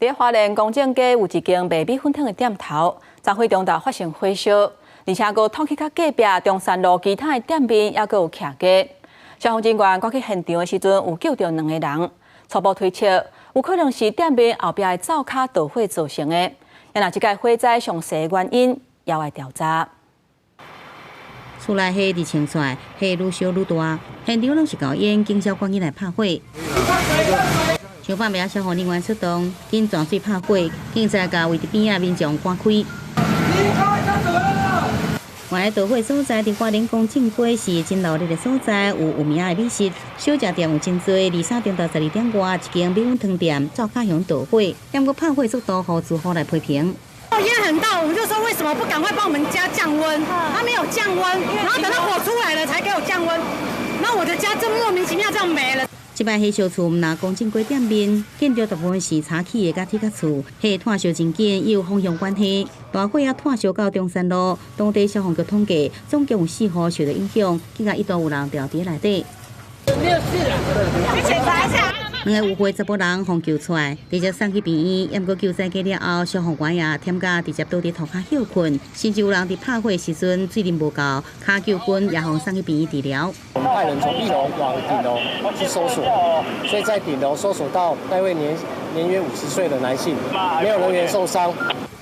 在花莲公正街有一间卖米粉汤的店头，昨会中昼发生火烧，而且佫通去到隔壁中山路其他的店面，也佫有徛家。消防人员赶去现场的时阵，有救到2个人。初步推测，有可能是店面后壁的灶卡导火造成的。也若即个火灾详细原因，也要调查。厝内火直冲出来，火愈烧愈大，现场拢是高烟，警消赶紧来拍火。消防兵、消防人员出动，紧装水拍火，警察甲围伫边仔民众赶开。原来导火所在伫花莲公正街是真闹热的所在，有名的美食小食店有真多。23点到12点外，一间米粉汤店灶卡向导火，但过拍火速度和住户来批评。烟很大，我们就说为什么不赶快帮我们家降温？他没有降温，然后等到火出来了才给我降温，那我的家就莫名其妙这样没了。这摆火烧厝毋若公正街店面，建筑大部分是柴起的甲铁甲厝，火炭烧真紧，有方向关系。大火也炭烧到中山路，当地消防局统计，总共有4户受到影响，竟然一度有人掉伫内底。没有事啊，你检查一下。2个有血查甫人互救出来，直接送去病院。不过救灾过了后，消防员也添加直接倒伫涂骹休困，甚至有人伫拍火时阵水啉无够，骹救昏也互送去病院治疗。我们派人从1楼往顶楼去搜索，所以在顶楼搜索到那位年约50岁的男性，没有人员受伤。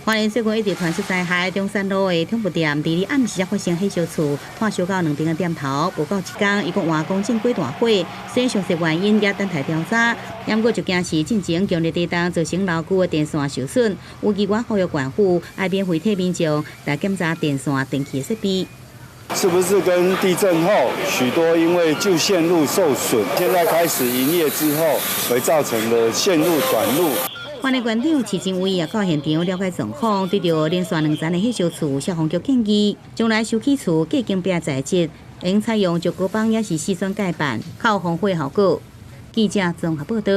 花莲最近一直传出灾害，中山路的通布店伫暗时才发生火烧厝，炭烧到2边的店头，无到1天，伊阁换公正街大火，虽然详细原因也等待调查。不过就惊是进前强烈地震造成牢固的电线受损，有机关呼吁管府爱免回退民众来检查电线电器设备。是不是跟地震后许多因为旧线路受损，现在开始营业之后，而造成的线路短路？花莲县长市政委也到现场了解状况，对着连续2层的火烧厝，消防局建议将来修起厝隔间壁材质，应采用石膏板也是细酸盖板，较有防火效果。记者综合报道。